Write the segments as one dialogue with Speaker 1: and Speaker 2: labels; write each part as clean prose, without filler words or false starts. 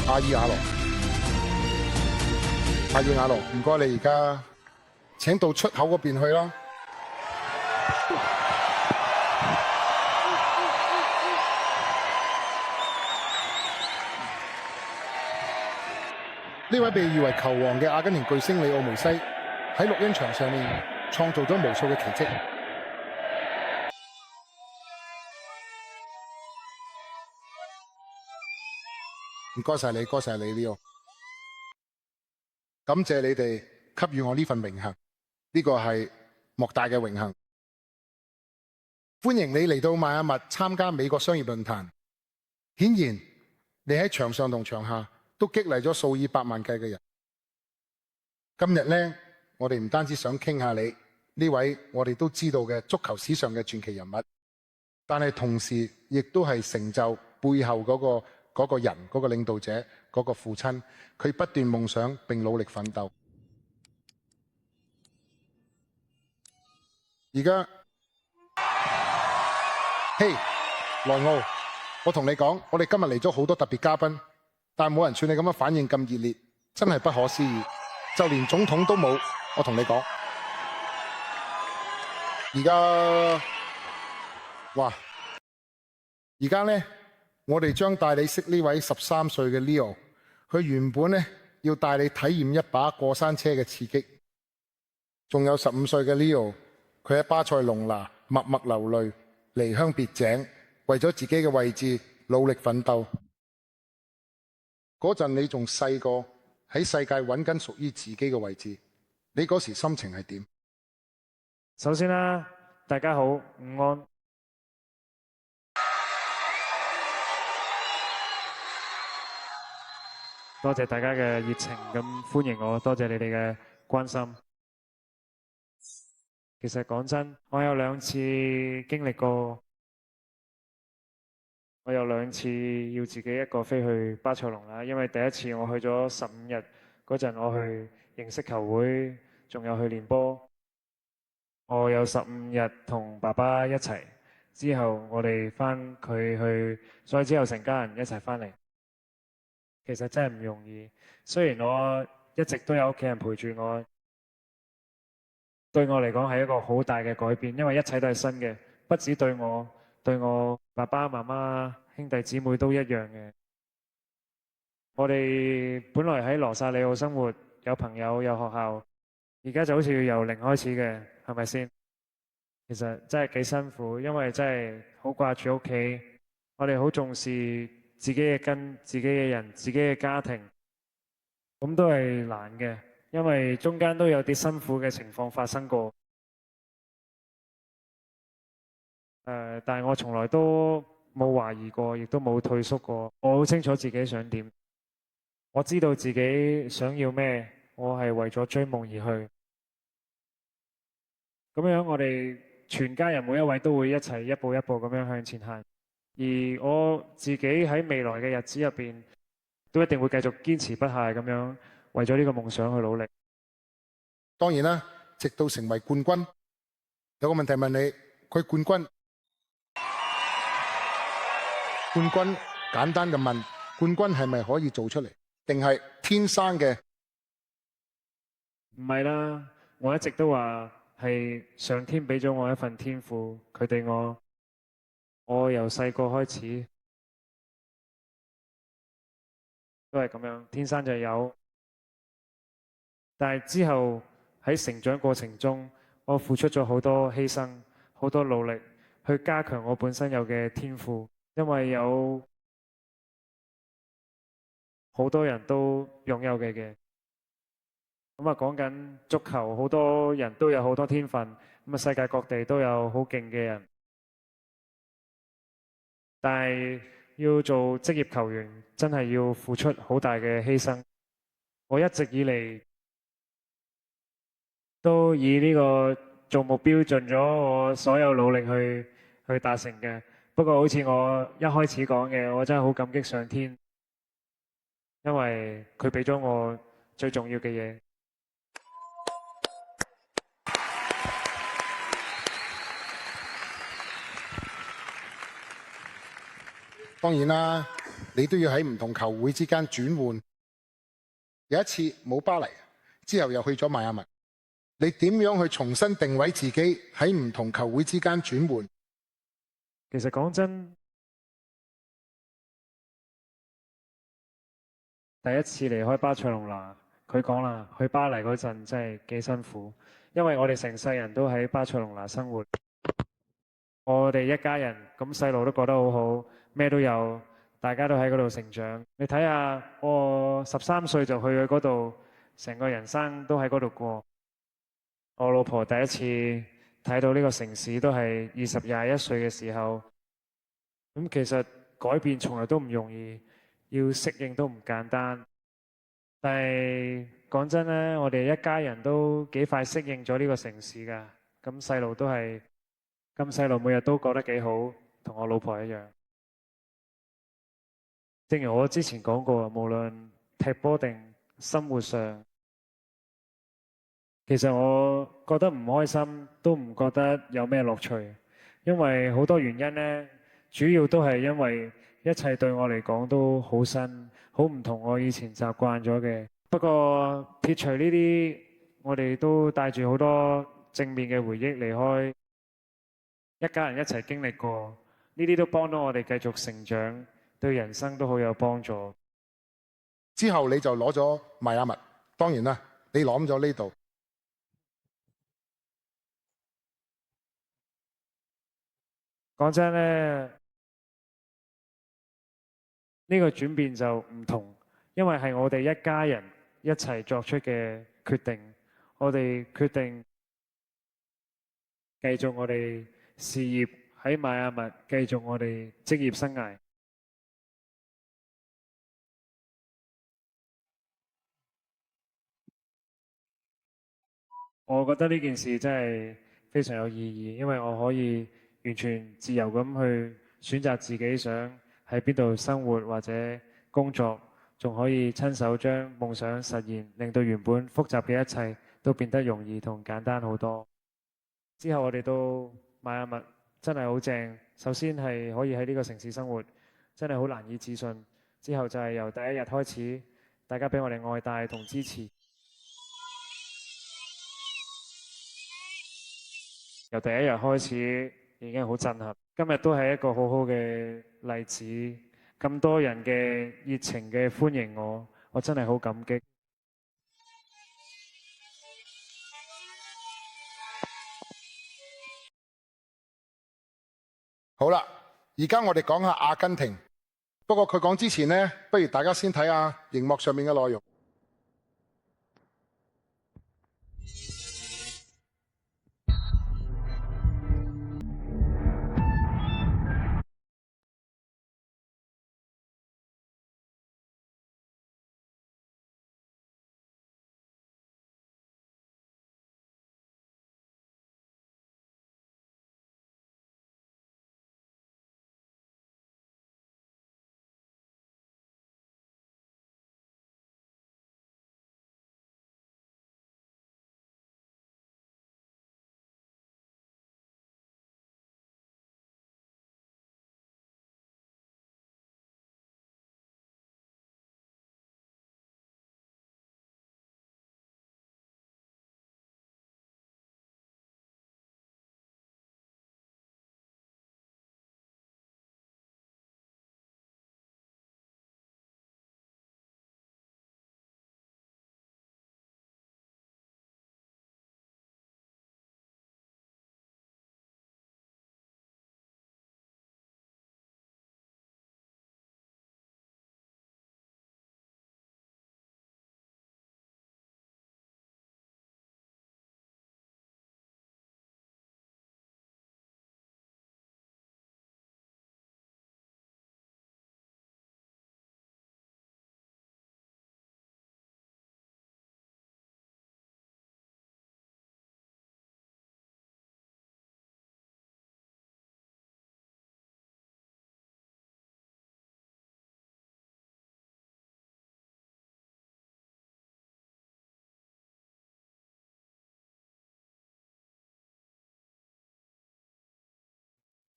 Speaker 1: 阿爾瓦羅，阿爾瓦羅，唔該你而家請到出口嗰邊去啦。呢位被譽為球王嘅阿根廷巨星里奧梅西喺錄音場上面創造咗無數嘅奇蹟。唔該晒你，多謝你呢個，感謝你哋給予我呢份榮幸，呢個係莫大嘅榮幸。歡迎你嚟到邁阿密參加美國商業論壇。顯然，你喺場上同場下都激勵咗數以百萬計嘅人。今日呢，我哋唔單止想傾下你呢位我哋都知道嘅足球史上嘅傳奇人物，但係同時亦都係成就背後嗰個人，嗰個領導者，嗰個父親，佢不斷夢想並努力奮鬥。而家，嘿，萊奧，我同你講，我哋今日嚟咗好多特別嘉賓，但係冇人似你咁樣反應咁熱烈，真係不可思議。就連總統都冇，我同你講。而家，哇！而家呢，我哋將帶你識呢位13歲嘅 Leo， 佢原本呢要帶你體驗一把過山車嘅刺激。仲有15歲嘅 Leo， 佢喺巴塞隆拿默默流淚，離鄉別井，為咗自己嘅位置努力奮鬥。嗰陣你仲細個，喺世界揾緊屬於自己嘅位置，你嗰時心情係點？
Speaker 2: 首先啦，大家好，午安。多謝大家嘅熱情咁歡迎我，多謝你哋嘅關心。其實講真，我有2次經歷過，我有2次要自己一個飛去巴塞隆拿，因為第一次我去咗15日嗰陣，我去認識球會，仲有去練波。我有15日同爸爸一齊，之後我哋翻佢去，所以之後成家人一齊翻嚟。其實真係唔容易，雖然我一直都有屋企人陪住我，對我嚟講係一個好大嘅改變，因為一切都係新嘅，不止對我，對我爸爸媽媽、兄弟姊妹都一樣嘅。我哋本來喺羅薩里奧生活，有朋友，有學校，而家就好似要由零開始嘅，係咪先？其實真係幾辛苦，因為真係好掛住屋企，我哋好重視自己嘅根、自己嘅人、自己嘅家庭，咁都係難嘅，因為中間都有啲辛苦嘅情況發生過。但係我從來都冇懷疑過，亦都冇退縮過。我好清楚自己想點，我知道自己想要咩，我係為咗追夢而去。咁樣我哋全家人每一位都會一齊一步一步咁樣向前行。而我自己喺未來嘅日子入邊，都一定會繼續堅持不懈咁樣為咗呢個夢想去努力。
Speaker 1: 當然啦，直到成為冠軍。有個問題問你，佢冠軍簡單嘅問，冠軍係咪可以做出嚟，定係天生嘅？
Speaker 2: 唔係啦，我一直都話係上天俾咗我一份天賦，佢對我由細個開始都係咁樣，天生就有。但係之後喺成長過程中，我付出咗好多犧牲，好多努力去加強我本身有嘅天賦，因為有好多人都擁有嘅。咁啊，講緊足球，好多人都有好多天分，咁啊，世界各地都有好勁嘅人。但係要做職業球員，真係要付出好大嘅犧牲。我一直以嚟都以呢個做目標，盡咗我所有努力去達成嘅。不過好似我一開始講嘅，我真係好感激上天，因為佢俾咗我最重要嘅嘢。
Speaker 1: 當然啦，你都要喺唔同球會之間轉換。有一次冇巴黎，之後又去咗邁阿密，你點樣去重新定位自己喺唔同球會之間轉換？
Speaker 2: 其實講真，第一次離開巴塞隆拿，佢講啦，去巴黎嗰陣真係幾辛苦，因為我哋成世人都喺巴塞隆拿生活，我哋一家人咁細路都覺得好好，咩都有，大家都喺嗰度成長。你睇下，我13歲就去咗嗰度，成個人生都喺嗰度過。我老婆第一次睇到呢個城市都係20、21歲嘅時候，咁其實改變從來都唔容易，要適應都唔簡單。但係講真咧，我哋一家人都幾快適應咗呢個城市㗎。咁細路都係，咁細路每日都過得幾好，同我老婆一樣。正如我之前講過，無論踢波定生活上，其實我覺得唔開心，都唔覺得有咩樂趣，因為好多原因呢，主要都係因為一切對我嚟講都好新，好唔同我以前習慣咗嘅。不過撇除呢啲，我哋都帶住好多正面嘅回憶離開，一家人一齊經歷過，呢啲都幫到我哋繼續成長，對人生都好有幫助。
Speaker 1: 之後你就攞咗邁阿密，當然啦，你攞咗呢度。
Speaker 2: 講真咧，呢個轉變就唔同，因為係我哋一家人一齊作出嘅決定。我哋決定繼續我哋事業喺邁阿密，繼續我哋職業生涯。我覺得呢件事真係非常有意義，因為我可以完全自由咁去選擇自己想喺邊度生活或者工作，仲可以親手將夢想實現，令到原本複雜嘅一切都變得容易同簡單好多。之後我哋到邁阿密真係好正，首先係可以喺呢個城市生活，真係好難以置信。之後就係由第一日開始，大家俾我哋愛戴同支持。由第一日開始已經好震撼，今日都係一個好好嘅例子。咁多人嘅熱情嘅歡迎我，我真係好感激。
Speaker 1: 好啦，而家我哋講下阿根廷。不過佢講之前呢，不如大家先睇下熒幕上面嘅內容。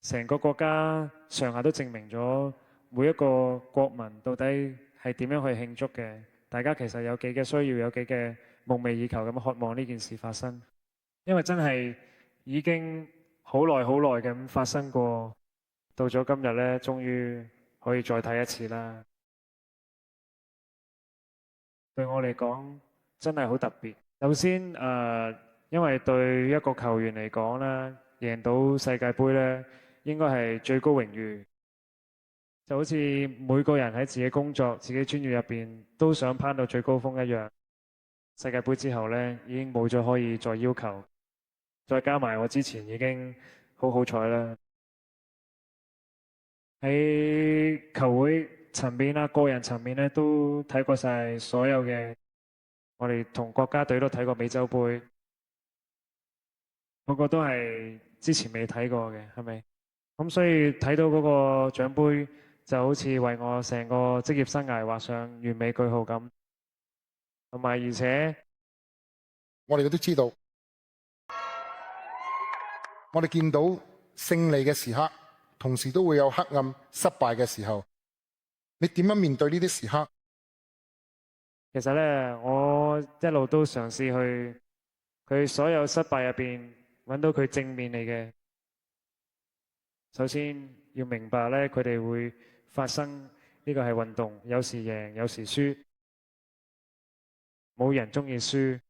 Speaker 2: 成個國家上下都證明咗每一個國民到底係點樣去慶祝嘅，大家其實有幾嘅需要，有幾嘅夢寐以求咁渴望呢件事發生，因為真係已經好耐咁發生過，到咗今日呢，終於可以再睇一次啦。對我嚟講真係好特別。首先因為對一個球員嚟講咧，贏到世界盃咧，應該係最高榮譽。就好似每個人喺自己工作、自己專業入邊都想攀到最高峰一樣。世界盃之後咧，已經冇咗可以再要求。再加埋我之前已經好彩啦，喺球會層面啦、個人層面咧，都睇過晒所有嘅。我哋同國家隊都睇過美洲盃，嗰個都係之前未睇過嘅，係咪？咁所以睇到嗰個獎盃，就好似為我成個職業生涯畫上完美句號咁。同埋而且，
Speaker 1: 我哋都知道，我哋見到勝利嘅時刻，同時都會有黑暗、失敗嘅時候。你點樣面對呢啲時刻？
Speaker 2: 其實咧，我一路都嘗試去佢所有失敗入邊揾到佢正面嚟嘅。首先要明白咧，佢哋會發生，呢個係運動，有時贏，有時輸，冇人中意輸。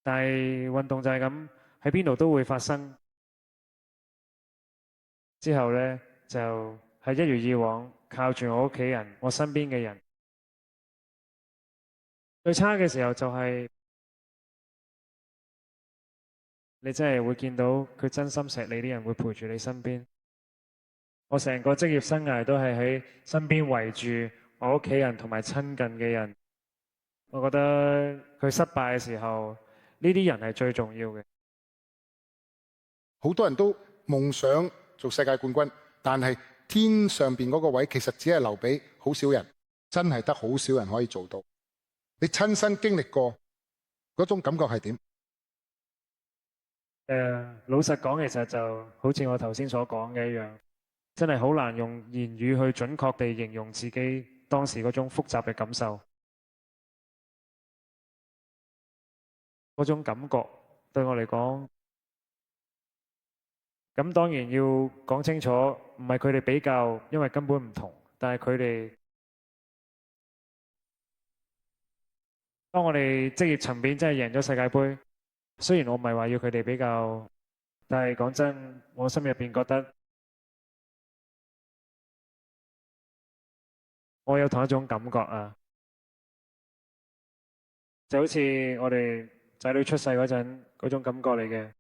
Speaker 2: 但係運動就係咁，喺邊度都會發生。之後咧就係一如以往，靠住我屋企人，我身邊嘅人。最差嘅時候就係你真係會見到佢真心錫你啲人會陪住你身邊。我成個職業生涯都係喺身邊圍住我屋企人同埋親近嘅人。我覺得佢失敗嘅時候，呢啲人係最重要嘅。
Speaker 1: 好多人都夢想做世界冠軍，但係天上邊嗰個位其實只係留俾好少人，真係得好少人可以做到。你親身經歷過嗰種感覺係點？
Speaker 2: 老實講，其實就好似我頭先所講嘅一樣，真係好難用言語去準確地形容自己當時嗰種複雜嘅感受。嗰種感覺對我嚟講，咁當然要講清楚，唔係佢哋比較，因為根本唔同。但係佢哋，當我哋職業層面真係贏咗世界盃，雖然我唔係話要佢哋比較，但係講真，我心入邊覺得，我有同一種感覺啊，就好似我哋仔女出世嗰陣嗰種感覺嚟嘅。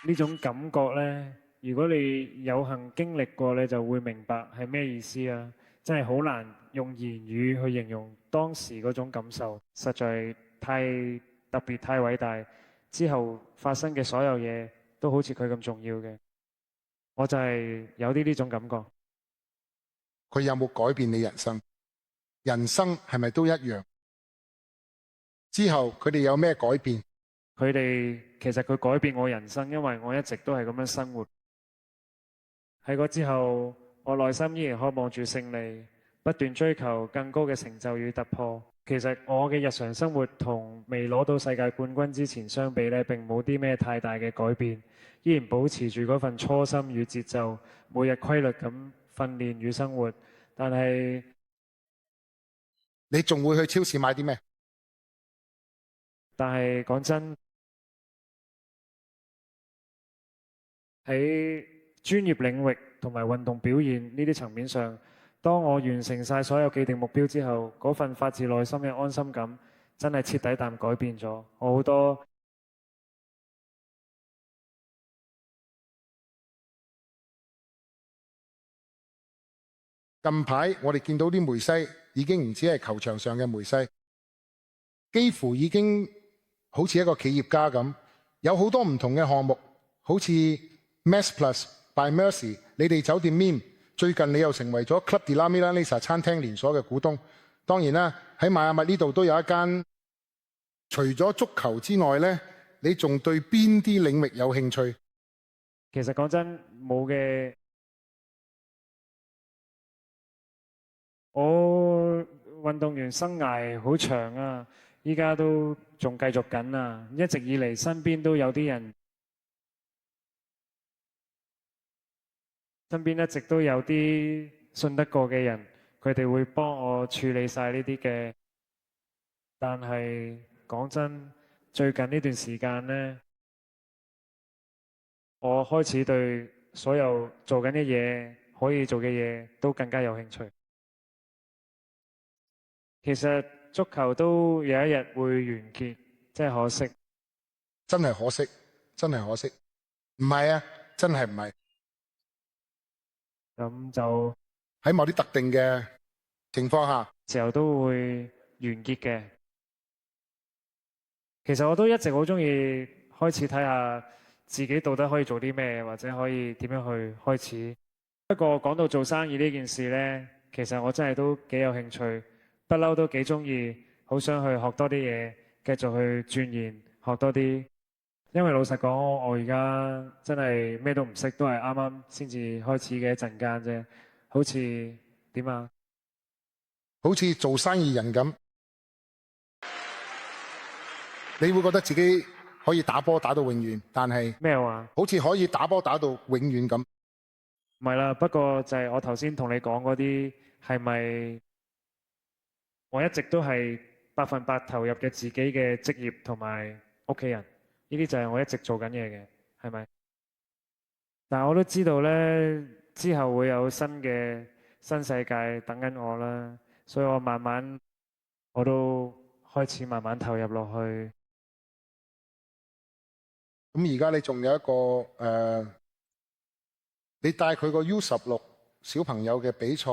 Speaker 2: 呢種感覺呢，如果你有幸經歷過，你就會明白係咩意思啊！真係好難用言語去形容當時嗰種感受，實在太特別、太偉大。之後發生嘅所有嘢都好似佢咁重要嘅，我就係有啲呢種感覺。
Speaker 1: 佢有冇改變你人生？人生係咪都一樣？之後佢哋有咩改變？
Speaker 2: 佢哋其實佢改變我人生，因為我一直都係咁樣生活。喺嗰之後，我內心依然渴望住勝利，不斷追求更高嘅成就與突破。其實我嘅日常生活同未攞到世界冠軍之前相比呢，並冇啲咩太大嘅改變，依然保持住嗰份初心與節奏，每日規律咁訓練與生活。但係
Speaker 1: 你仲會去超市買啲咩？
Speaker 2: 但係講真，喺專業領域同埋運動表現呢啲層面上，當我完成晒所有既定目標之後，嗰份發自內心嘅安心感真係徹底地改變咗我好多。
Speaker 1: 近排我哋見到啲梅西已經唔止係球場上嘅梅西，幾乎已經好似一個企業家咁，有好多唔同嘅項目，好似 Mass Plus by Mercy， 你哋酒店 Mim， 最近你又成為咗 Club de la Milanesa 餐廳連鎖嘅股東。當然啦，喺邁阿密呢度都有一間除咗足球之外呢，你仲對邊啲領域有興趣？
Speaker 2: 其實講真冇嘅，我運動員生涯好長啊，依家都仲繼續緊啊，一直以嚟身邊都有啲人，身邊一直都有啲信得過嘅人，佢哋會幫我處理晒呢啲嘅。但係講真，最近呢段時間呢，我開始對所有做緊嘅嘢，可以做嘅嘢都更加有興趣。其實足球都有一日會完結，真係可惜。
Speaker 1: 真係可惜，真係可惜。唔係啊，真係唔係。
Speaker 2: 咁就
Speaker 1: 喺某啲特定嘅情況下，
Speaker 2: 時候都會完結嘅。其實我都一直好中意開始睇下自己到底可以做啲咩，或者可以點樣去開始。不過講到做生意呢件事呢，其實我真係都幾有興趣，不嬲都幾中意，好想去學多啲嘢，繼續去鑽研，學多啲。因為老實講，我而家真係咩都唔識，都係啱啱先至開始嘅一陣間啫。好似點啊？
Speaker 1: 好似做生意人咁，你會覺得自己可以打波打到永遠，但係
Speaker 2: 咩話？
Speaker 1: 好似可以打波打到永遠咁。
Speaker 2: 唔係啦，不過就係我頭先同你講嗰啲，係咪我一直都係100%投入嘅自己嘅職業同埋屋企人？呢啲就係我一直做緊嘢嘅，係咪？但係我都知道呢，之後會有新嘅新世界等緊我啦，所以我慢慢我都開始慢慢投入落去。
Speaker 1: 咁而家你仲有一個你帶佢個 U16小朋友嘅比賽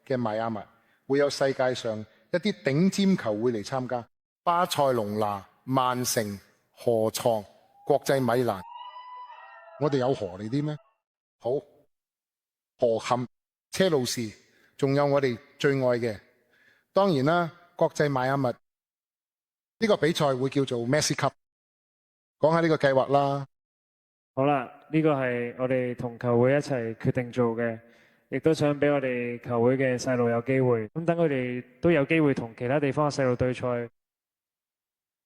Speaker 1: 嘅邁阿密，會有世界上一啲頂尖球會嚟參加，巴塞隆拿、曼城、河床、國際米蘭。我哋有河嚟啲咩？好，河坎、車路士，仲有我哋最愛嘅，當然啦，國際邁阿密呢個比賽會叫做 Messi Cup。講下呢個計劃啦。
Speaker 2: 好啦，呢個係我哋同球會一齊決定做嘅，亦都想俾我哋球會嘅細路有機會。咁等佢哋都有機會同其他地方嘅細路對賽。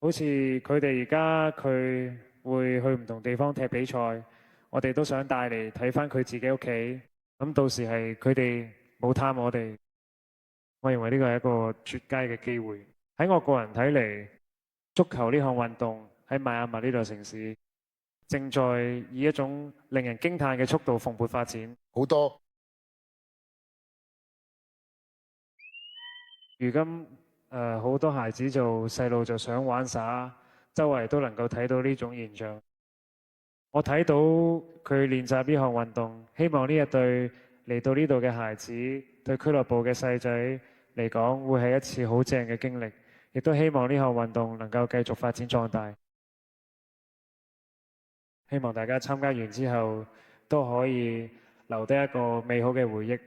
Speaker 2: 好似佢哋而家佢會去唔同地方踢比賽，我哋都想帶嚟睇翻佢自己屋企。咁到時係佢哋冇貪我哋，我認為呢個係一個絕佳嘅機會。喺我個人睇嚟，足球呢項運動喺邁阿密呢座城市，正在以一種令人驚嘆嘅速度蓬勃發展。
Speaker 1: 好多
Speaker 2: 如今好多孩子做細路就想玩耍，周圍都能夠睇到呢種現象。我睇到佢練習呢項運動，希望呢一對嚟到呢度嘅孩子，對俱樂部嘅細仔嚟講，會係一次好正嘅經歷。亦都希望呢項運動能夠繼續發展壯大。希望大家參加完之後都可以留低一個美好嘅回憶，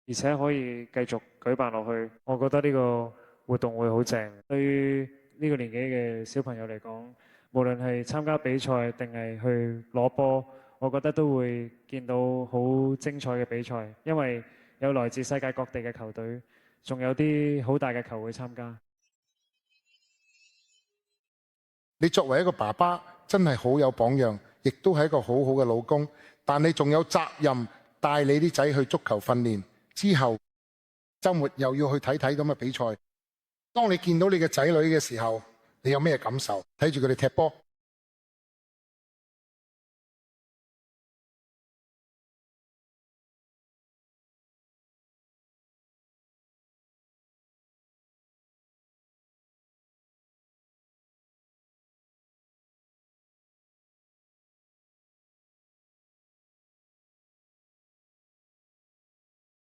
Speaker 2: 而且可以繼續舉辦落去。我覺得呢個活動會好正。對於呢個年紀嘅小朋友嚟講，無論係參加比賽定係去攞波，我覺得都會見到好精彩嘅比賽，因為有來自世界各地嘅球隊，仲有啲好大嘅球會參加。
Speaker 1: 你作為一個爸爸，真係好有榜樣，亦都係一個好好嘅老公。但你仲有責任帶你啲仔去足球訓練，之後週末又要去睇睇咁嘅比賽。當你見到你嘅仔女嘅時候，你有咩感受？睇住佢哋踢波。